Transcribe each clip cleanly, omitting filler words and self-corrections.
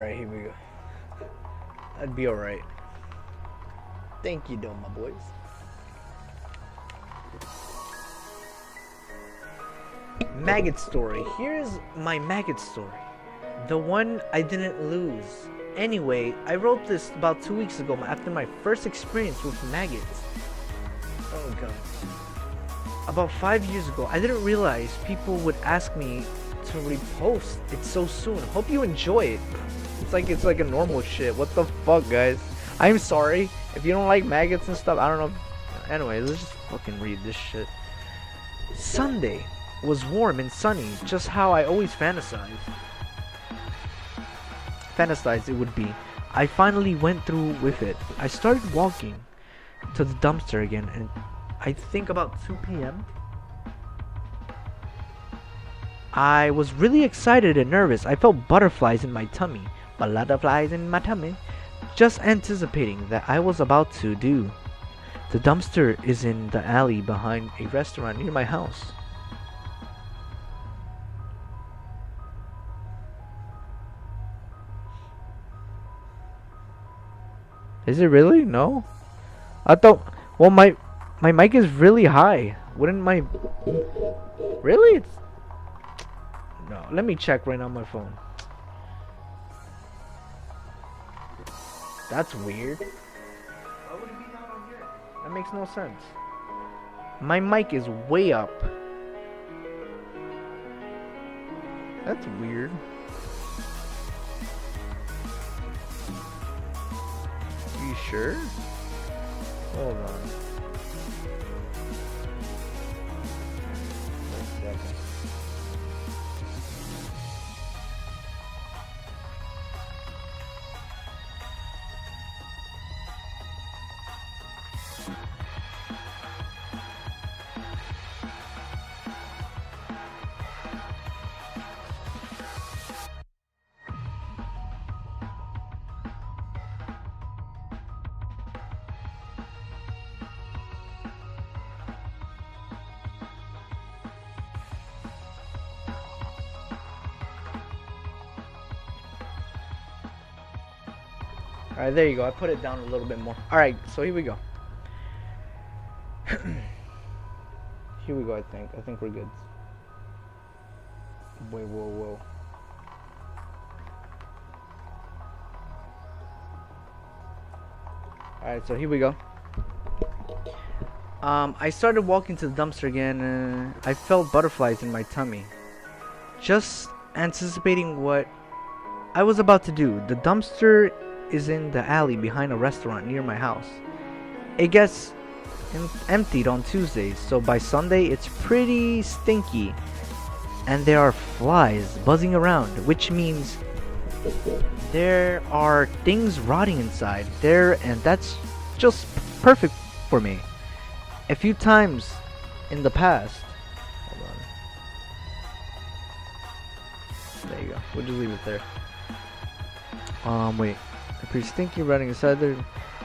Alright, here we go. That'd be alright. Thank you, though, my boys. Maggot story. Here's my maggot story. The one I didn't lose. Anyway, I wrote this about 2 weeks ago after my first experience with maggots. Oh god. About 5 years ago, I didn't realize people would ask me to repost it so soon. Hope you enjoy it. It's like a normal shit. What the fuck, guys? I'm sorry if you don't like maggots and stuff. I don't know. Anyway, let's just fucking read this shit. Sunday was warm and sunny, just how I always fantasized it would be. I finally went through with it. I started walking to the dumpster again, and I think about 2 p.m. I was really excited and nervous. I felt butterflies in my tummy. Butterflies in my tummy. Just anticipating that I was about to do. The dumpster is in the alley behind a restaurant near my house. Is it really? No? I thought... Well, my mic is really high. Wouldn't my... Really? It's... No, let me check right now on my phone. That's weird. Why would it be down on here? That makes no sense. My mic is way up. That's weird. You sure? Hold on. 1 second. Alright, there you go. I put it down a little bit more. Alright, so here we go. Here we go, I think. I think we're good. Wait, whoa. Alright, so here we go. I started walking to the dumpster again. I felt butterflies in my tummy. Just anticipating what I was about to do. The dumpster is in the alley behind a restaurant near my house. It gets emptied on Tuesdays, so by Sunday it's pretty stinky. And there are flies buzzing around, which means there are things rotting inside there, and that's just perfect for me. A few times in the past, hold on. There you go. We'll just leave it there. Wait. Pretty stinky running inside there.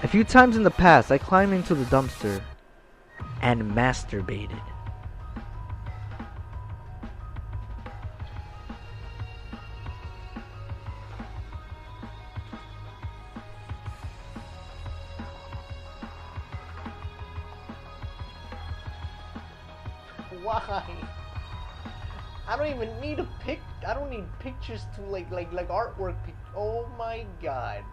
A few times in the past, I climbed into the dumpster and masturbated. Why? I don't even need a pic. I don't need pictures to like artwork. Oh my god.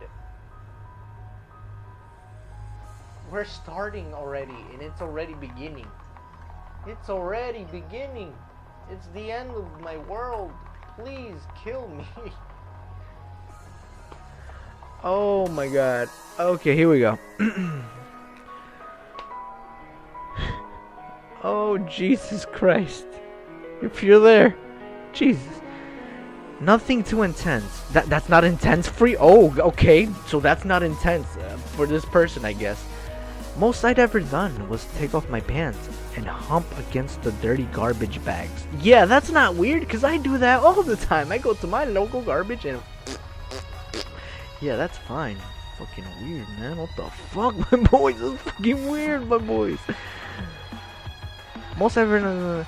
We're starting already, and it's already beginning. It's already beginning. It's the end of my world. Please kill me. Oh my god. Okay, here we go. Oh, Jesus Christ. If you're there. Jesus. Nothing too intense. That's not intense for you? Oh, okay. So that's not intense for this person, I guess. Most I'd ever done was take off my pants and hump against the dirty garbage bags. Yeah, that's not weird, because I do that all the time. I go to my local garbage and... Yeah, that's fine. Fucking weird, man. What the fuck, my boys? That's fucking weird, my boys. Most ever...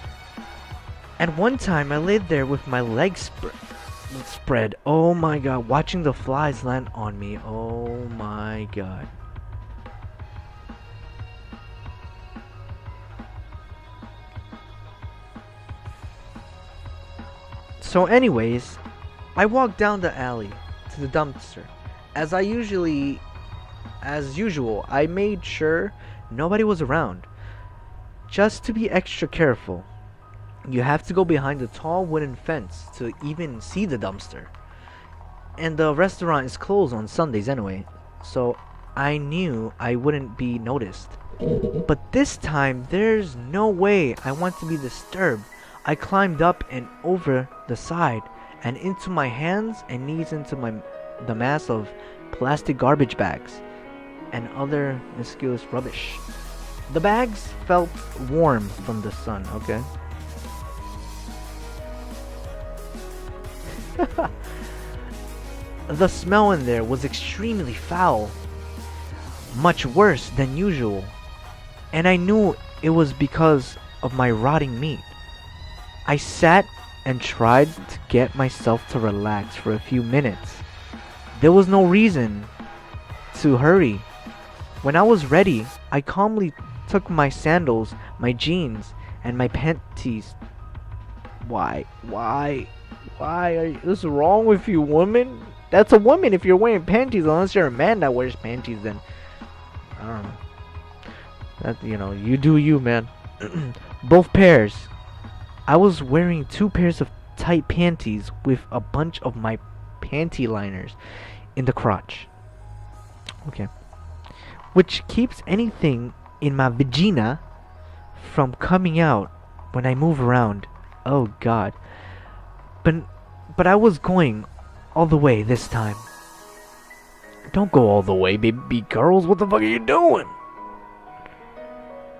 And one time I laid there with my legs spread. spread. Oh my god, watching the flies land on me. Oh my god. So anyways, I walked down the alley to the dumpster. As usual, I made sure nobody was around. Just to be extra careful, you have to go behind the tall wooden fence to even see the dumpster. And the restaurant is closed on Sundays anyway, so I knew I wouldn't be noticed. But this time, there's no way I want to be disturbed. I climbed up and over the side and into my hands and knees into the mass of plastic garbage bags and other miscellaneous rubbish. The bags felt warm from the sun, okay? The smell in there was extremely foul, much worse than usual, and I knew it was because of my rotting meat. I sat and tried to get myself to relax for a few minutes. There was no reason to hurry. When I was ready, I calmly took my sandals, my jeans, and my panties. Why are you, what's wrong with you, woman? That's a woman if you're wearing panties, unless you're a man that wears panties, then I don't know. That, you do you, man. Both pairs. I was wearing 2 pairs of tight panties with a bunch of my panty liners in the crotch. Okay. Which keeps anything in my vagina from coming out when I move around. Oh god. But I was going all the way this time. Don't go all the way, baby girls. What the fuck are you doing?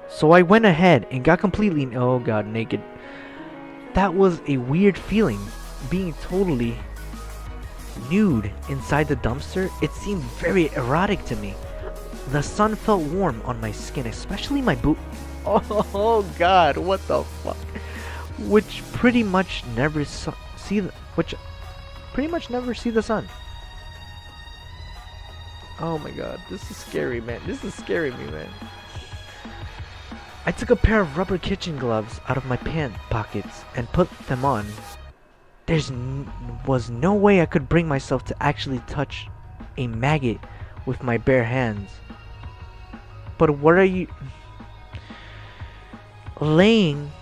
So I went ahead and got completely, oh god, naked. That was a weird feeling, being totally nude inside the dumpster. It seemed very erotic to me. The sun felt warm on my skin, especially my boot. Oh god, what the fuck? Which pretty much never see the sun. Oh my god, this is scary, man. This is scaring me, man. I took a pair of rubber kitchen gloves out of my pant pockets and put them on. There was no way I could bring myself to actually touch a maggot with my bare hands. But what are you... Lying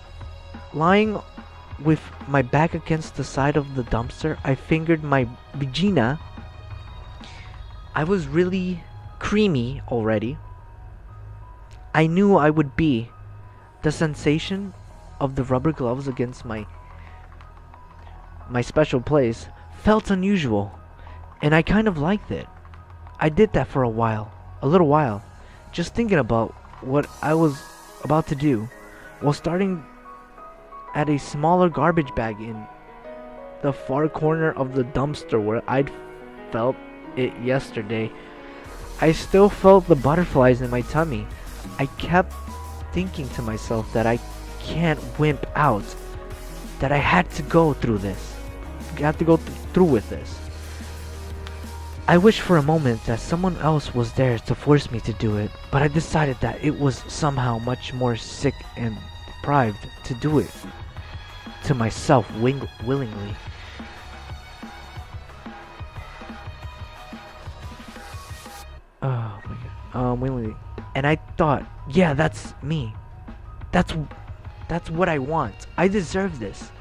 with my back against the side of the dumpster, I fingered my vagina. I was really creamy already. I knew I would be. The sensation of the rubber gloves against my special place felt unusual, and I kind of liked it. I did that for a little while, just thinking about what I was about to do, while starting at a smaller garbage bag in the far corner of the dumpster where I'd felt it yesterday. I still felt the butterflies in my tummy. I kept thinking to myself that I can't wimp out, that I had to go through this. I have to go through with this. I wished for a moment that someone else was there to force me to do it, but I decided that it was somehow much more sick and deprived to do it to myself willingly. Oh my god. Willingly. And I thought, yeah, that's me. That's what I want. I deserve this.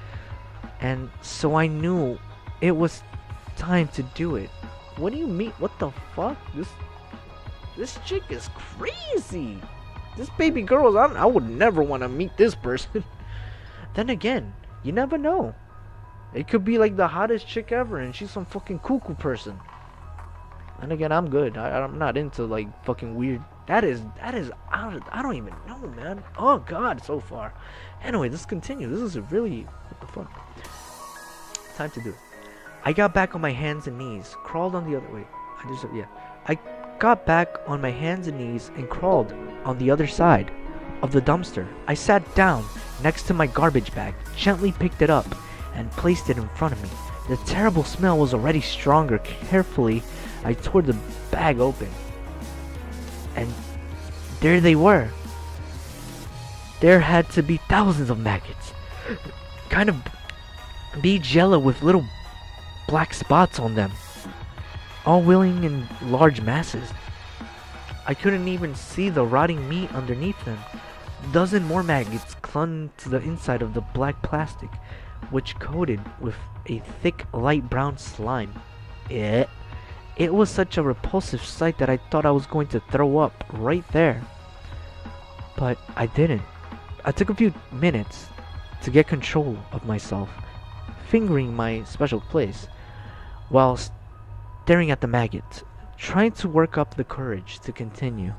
And so I knew it was time to do it. What do you mean? What the fuck? This chick is crazy. This baby girl, I would never want to meet this person. Then again, you never know. It could be like the hottest chick ever and she's some fucking cuckoo person. And again, I'm good. I'm not into like fucking weird. That is I don't even know, man. Oh god, so far. Anyway, let's continue. This is a really, what the fuck. Time to do it. I got back on my hands and knees, crawled on the other way. I got back on my hands and knees and crawled on the other side of the dumpster. I sat down next to my garbage bag, gently picked it up and placed it in front of me. The terrible smell was already stronger. Carefully, I tore the bag open. And there they were. There had to be thousands of maggots. Kind of beige yellow with little black spots on them. All wheeling in large masses. I couldn't even see the rotting meat underneath them. A dozen more maggots clung to the inside of the black plastic, which coated with a thick light brown slime. It was such a repulsive sight that I thought I was going to throw up right there. But I didn't. I took a few minutes to get control of myself, fingering my special place, while staring at the maggot, trying to work up the courage to continue.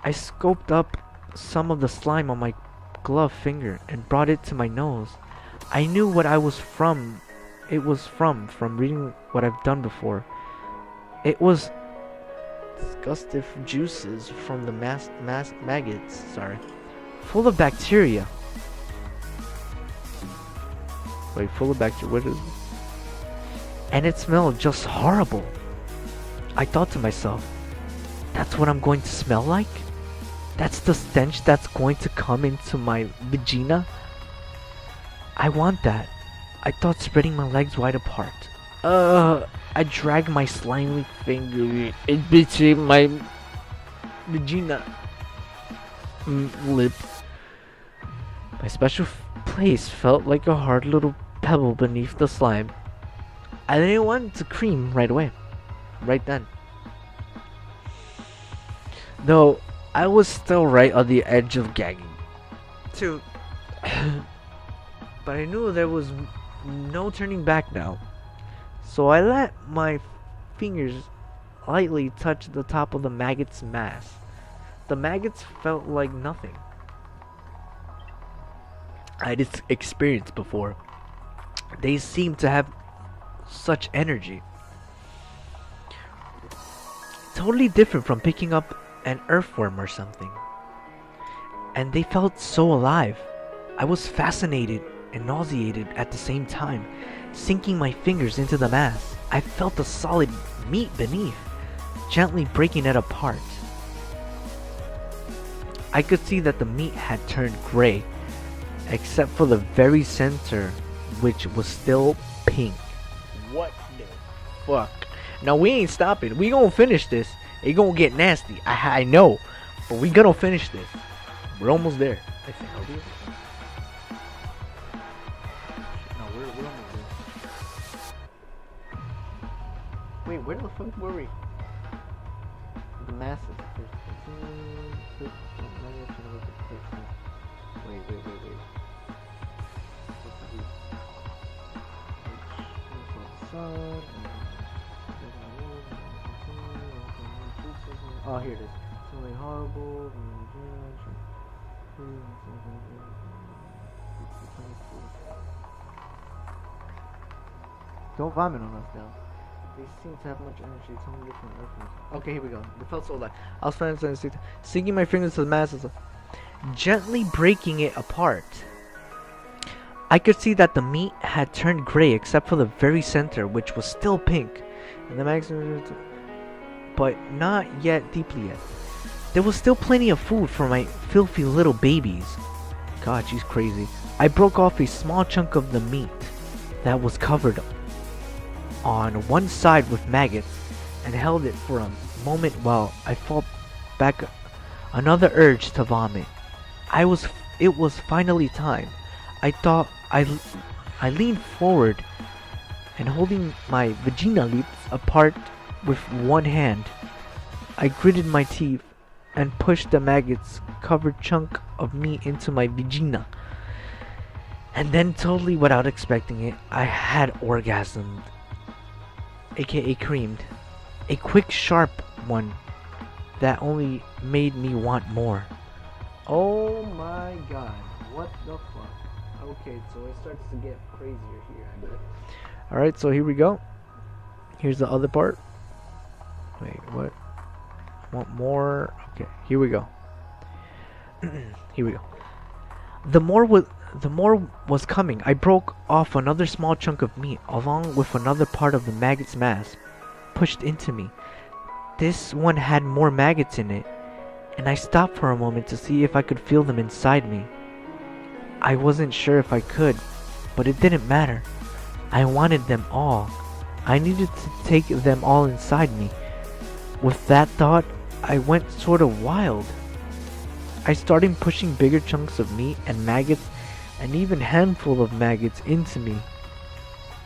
I scooped up some of the slime on my glove finger and brought it to my nose. I knew what I was from. It was from reading what I've done before. It was disgusting juices from the maggots, full of bacteria. Wait, full of bacteria, what is it? And it smelled just horrible. I thought to myself, that's what I'm going to smell like? That's the stench that's going to come into my vagina? I want that. I thought, spreading my legs wide apart. I dragged my slimy finger in between my vagina lip. My special place felt like a hard little pebble beneath the slime. I didn't want to cream right away. Right then. Though I was still right on the edge of gagging. Too. But I knew there was no turning back now. So I let my fingers lightly touch the top of the maggot's mass. The maggots felt like nothing I'd experienced before. They seemed to have such energy. Totally different from picking up an earthworm or something. And they felt so alive. I was fascinated and nauseated at the same time, sinking my fingers into the mass. I felt the solid meat beneath, gently breaking it apart. I could see that the meat had turned gray, except for the very center, which was still pink. What the fuck? Now we ain't stopping. We gonna finish this. It gonna get nasty. I know, but we gonna finish this. We're almost there. I think. Are we? No, we're almost there. Wait, where the fuck were we? The masses. Wait. Oh, here it is. Something horrible. Don't vomit on us now. They seem to have much energy. Tell me different reference. Okay, here we go. It felt so alive. I was trying to sinking my fingers to the masses, gently breaking it apart. I could see that the meat had turned gray except for the very center, which was still pink, and the maximum, but not yet deeply yet. There was still plenty of food for my filthy little babies. God, she's crazy. I broke off a small chunk of the meat that was covered on one side with maggots and held it for a moment while I fought back another urge to vomit. It was finally time. I thought I leaned forward and holding my vagina lips apart with one hand, I gritted my teeth and pushed the maggots covered chunk of meat into my vagina. And then, totally without expecting it, I had orgasmed, aka creamed. A quick, sharp one that only made me want more. Oh my god, what the fuck? Okay, so it starts to get crazier here, I bet. Alright, so here we go. Here's the other part. Wait, what? I want more. Okay, here we go. Here we go. The more was the more was coming. I broke off another small chunk of meat, along with another part of the maggot's mass, pushed into me. This one had more maggots in it, and I stopped for a moment to see if I could feel them inside me. I wasn't sure if I could, but it didn't matter. I wanted them all. I needed to take them all inside me. With that thought, I went sort of wild. I started pushing bigger chunks of meat and maggots, and even handful of maggots into me.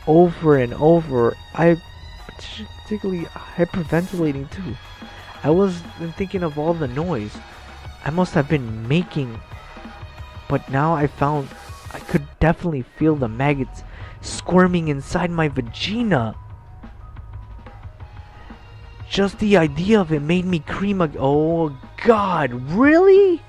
Over and over, I particularly hyperventilating too. I was thinking of all the noise I must have been making, but now I found I could definitely feel the maggots squirming inside my vagina. Just the idea of it made me cream again. Oh God, really?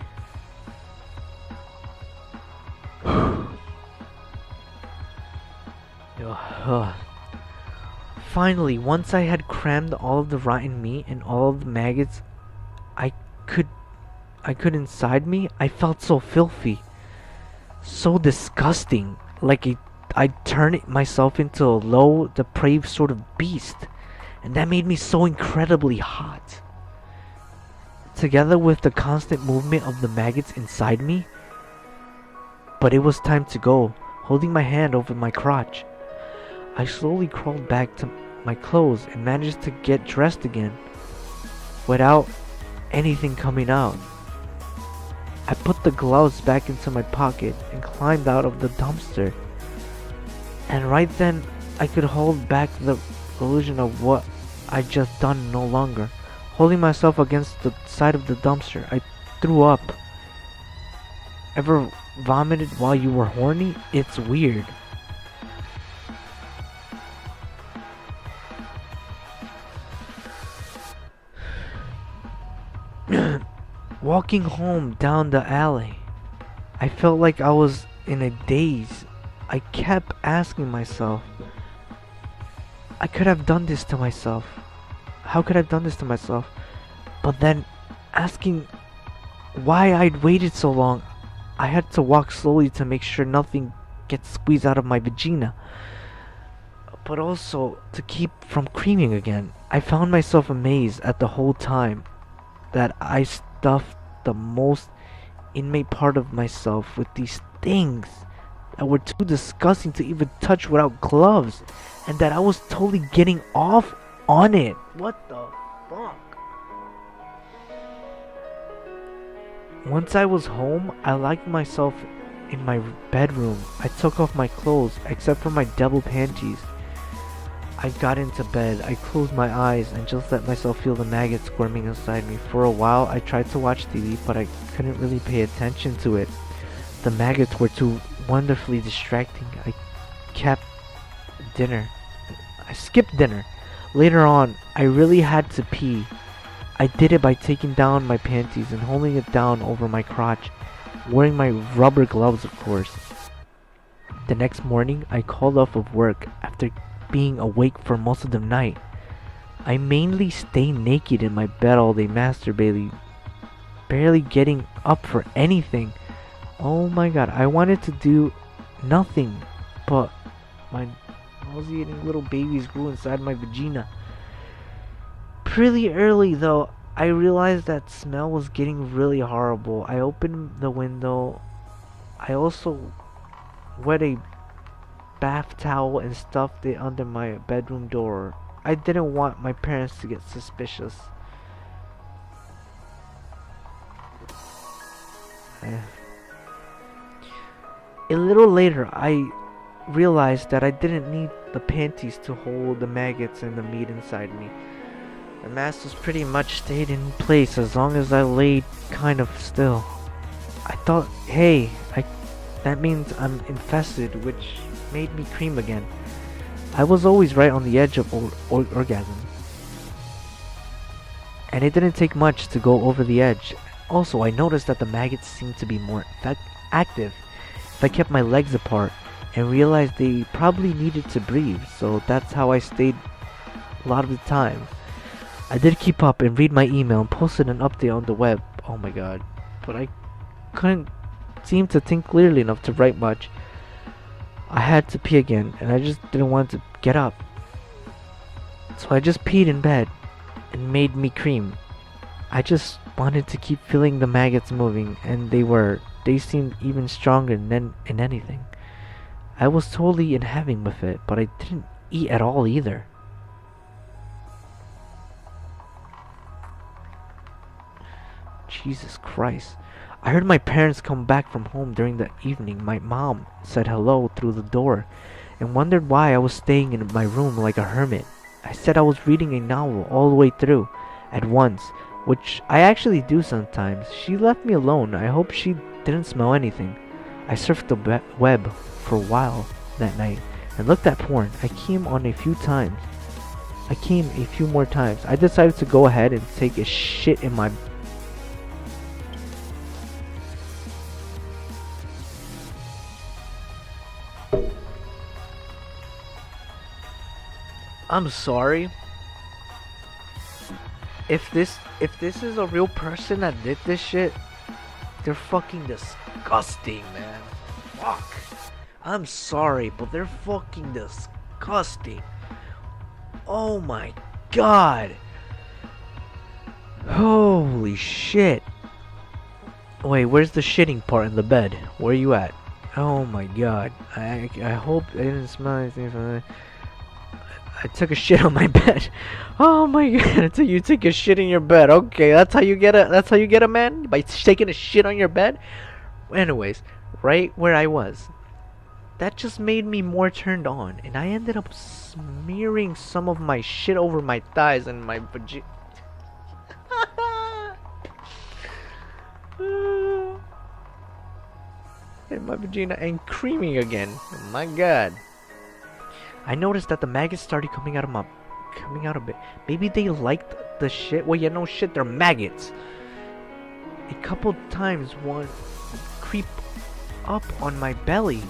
Finally, once I had crammed all of the rotten meat and all of the maggots I could inside me, I felt so filthy, so disgusting, like I'd turned myself into a low, depraved sort of beast, and that made me so incredibly hot. Together with the constant movement of the maggots inside me. But it was time to go. Holding my hand over my crotch, I slowly crawled back to my clothes and managed to get dressed again without anything coming out. I put the gloves back into my pocket and climbed out of the dumpster. And right then, I could hold back the illusion of what I'd just done no longer. Holding myself against the side of the dumpster, I threw up. Ever vomited while you were horny? It's weird. Walking home down the alley, I felt like I was in a daze. I kept asking myself, I could have done this to myself. How could I have done this to myself? But then asking why I'd waited so long. I had to walk slowly to make sure nothing gets squeezed out of my vagina, but also to keep from creaming again. I found myself amazed at the whole time that I stuffed the most intimate part of myself with these things that were too disgusting to even touch without gloves, and that I was totally getting off on it. What the fuck? Once I was home, I locked myself in my bedroom. I took off my clothes, except for my devil panties. I got into bed, I closed my eyes, and just let myself feel the maggots squirming inside me. For a while, I tried to watch TV, but I couldn't really pay attention to it. The maggots were too wonderfully distracting. I skipped dinner. Later on, I really had to pee. I did it by taking down my panties and holding it down over my crotch, wearing my rubber gloves, of course. The next morning, I called off of work after being awake for most of the night. I mainly stayed naked in my bed all day, masturbating, barely getting up for anything. Oh my god, I wanted to do nothing, but my nauseating little babies grew inside my vagina. Pretty early though, I realized that smell was getting really horrible. I opened the window. I also wet a bath towel and stuffed it under my bedroom door. I didn't want my parents to get suspicious. A little later, I realized that I didn't need the panties to hold the maggots and the meat inside me. The mass was pretty much stayed in place as long as I laid kind of still. I thought, hey, that means I'm infested, which made me cream again. I was always right on the edge of orgasm, and it didn't take much to go over the edge. Also, I noticed that the maggots seemed to be more active if I kept my legs apart, and realized they probably needed to breathe, so that's how I stayed a lot of the time. I did keep up and read my email and posted an update on the web. Oh my god. But I couldn't seem to think clearly enough to write much. I had to pee again, and I just didn't want to get up. So I just peed in bed and made me cream. I just wanted to keep feeling the maggots moving, and they seemed even stronger than in anything. I was totally in heaven with it, but I didn't eat at all either. Jesus Christ. I heard my parents come back from home during the evening. My mom said hello through the door and wondered why I was staying in my room like a hermit. I said I was reading a novel all the way through at once, which I actually do sometimes. She left me alone. I hope she didn't smell anything. I surfed the web for a while that night and looked at porn. I came a few more times. I decided to go ahead and take a shit in my I'm sorry. If this is a real person that did this shit, they're fucking disgusting, man. Fuck. I'm sorry, but they're fucking disgusting. Oh my god. Holy shit. Wait, where's the shitting part in the bed? Where are you at? Oh my god. I hope I didn't smell anything from that. I took a shit on my bed. Oh my god! You took a shit in your bed. Okay, that's how you get a man, by taking a shit on your bed. Anyways, right where I was, that just made me more turned on, and I ended up smearing some of my shit over my thighs and my vagina. And my vagina and creaming again. Oh my god. I noticed that the maggots started coming out a bit. Maybe they liked the shit. Well, yeah, no shit, they're maggots. A couple times one creep up on my belly.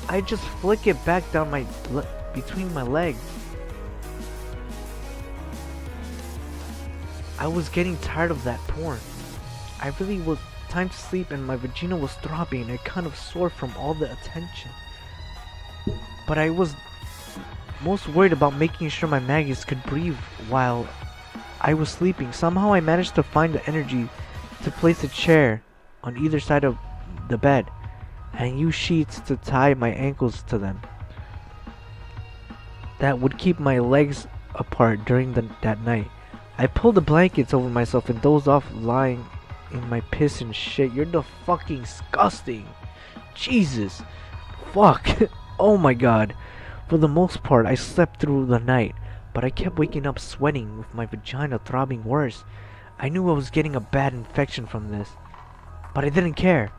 I just flick it back down between my legs. I was getting tired of that porn. I really was time to sleep, and my vagina was throbbing and kind of sore from all the attention. But I was most worried about making sure my maggots could breathe while I was sleeping. Somehow I managed to find the energy to place a chair on either side of the bed and use sheets to tie my ankles to them. That would keep my legs apart during that night. I pulled the blankets over myself and dozed off, lying in my piss and shit. You're the fucking disgusting. Jesus. Fuck. Oh my god. For the most part, I slept through the night, but I kept waking up sweating with my vagina throbbing worse. I knew I was getting a bad infection from this, but I didn't care.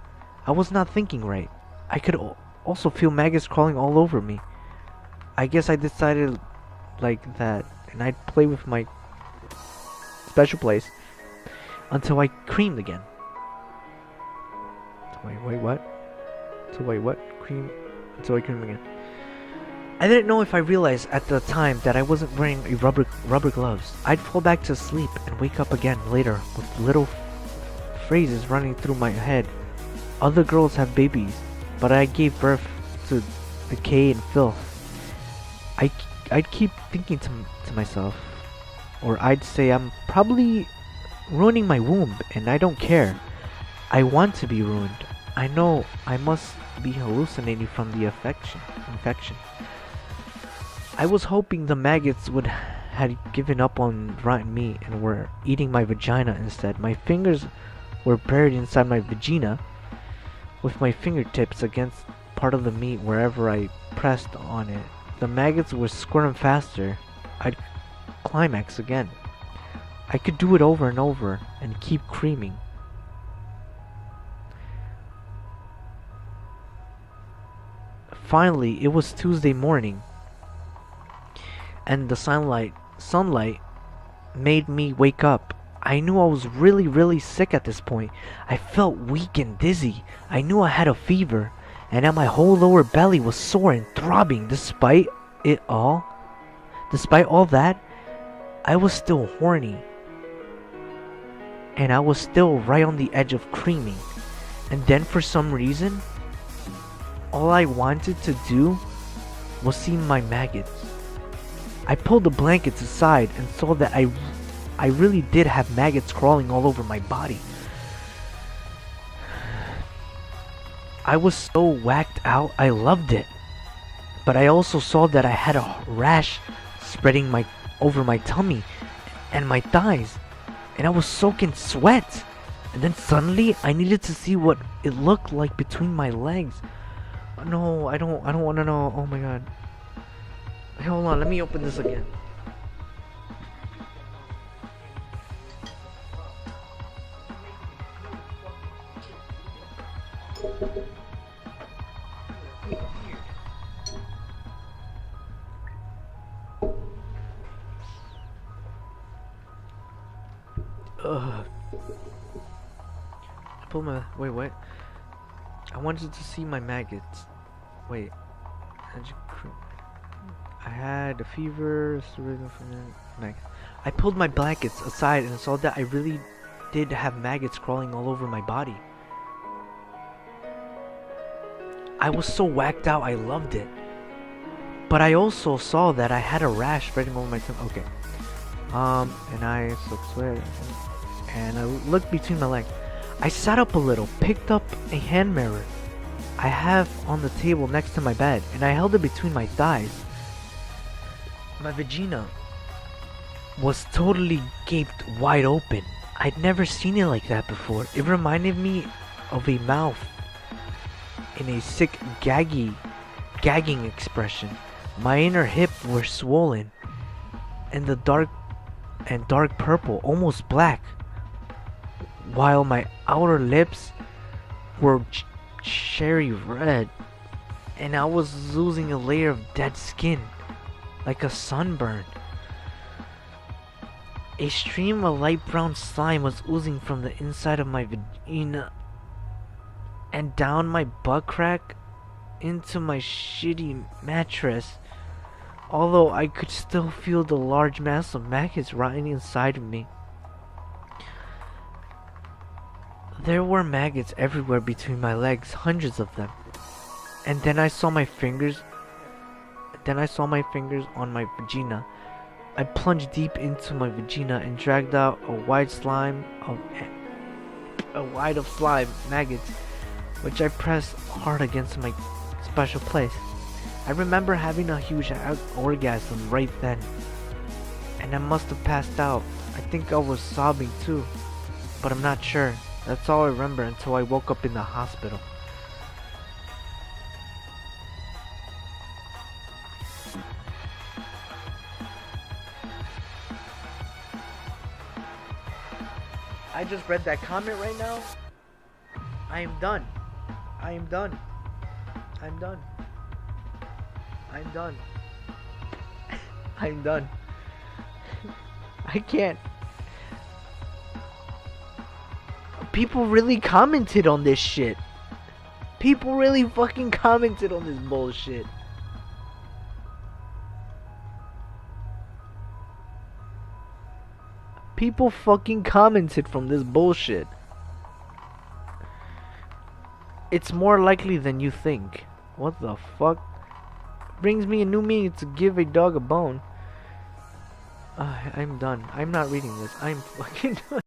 I was not thinking right. I could also feel maggots crawling all over me. I guess I decided like that, and I'd play with my special place until I creamed again. Wait, what? Cream until I creamed again. I didn't know if I realized at the time that I wasn't wearing a rubber gloves. I'd fall back to sleep and wake up again later with little phrases running through my head. Other girls have babies, but I gave birth to decay and filth. I'd keep thinking to myself, or I'd say I'm probably ruining my womb, and I don't care. I want to be ruined. I know I must be hallucinating from the infection. I was hoping the maggots had given up on rotten meat and were eating my vagina instead. My fingers were buried inside my vagina, with my fingertips against part of the meat wherever I pressed on it. The maggots were squirming faster. I'd climax again. I could do it over and over and keep creaming. Finally, it was Tuesday morning, and the sunlight made me wake up. I knew I was really sick at this point. I felt weak and dizzy. I knew I had a fever, and that my whole lower belly was sore and throbbing. Despite all that, I was still horny. and I was still right on the edge of creaming. And then for some reason, all I wanted to do was see my maggots. I pulled the blankets aside and saw that I really did have maggots crawling all over my body. I was so whacked out, I loved it. But I also saw that I had a rash spreading over my tummy and my thighs, and I was soaking sweat. And then suddenly I needed to see what it looked like between my legs. No, I don't want to know. Oh my god. Hey, hold on, let me open this again. I pulled my... Wait, what? I wanted to see my maggots. Wait. I had a fever. I pulled my blankets aside and saw that I really did have maggots crawling all over my body. I was so whacked out, I loved it. But I also saw that I had a rash spreading over my tummy. Okay. And I sweat. And I looked between my legs. I sat up a little, picked up a hand mirror I have on the table next to my bed, and I held it between my thighs. My vagina was totally gaped wide open. I'd never seen it like that before. It reminded me of a mouth in a sick gagging expression. My inner hips were swollen and dark purple, almost black, while my outer lips were cherry red, and I was losing a layer of dead skin, like a sunburn. A stream of light brown slime was oozing from the inside of my vagina and down my butt crack into my shitty mattress, although I could still feel the large mass of maggots rotting inside of me. There were maggots everywhere between my legs, hundreds of them. And then I saw my fingers on my vagina. I plunged deep into my vagina and dragged out a wide of slime maggots, which I pressed hard against my special place. I remember having a huge orgasm right then, and I must have passed out. I think I was sobbing too, but I'm not sure. That's all I remember until I woke up in the hospital. I just read that comment right now. I am done. I am done. I'm done. I'm done. I'm done. I can't. People really commented on this shit. People really fucking commented on this bullshit. People fucking commented from this bullshit. It's more likely than you think. What the fuck? Brings me a new meaning to give a dog a bone. I'm done. I'm not reading this. I'm fucking done.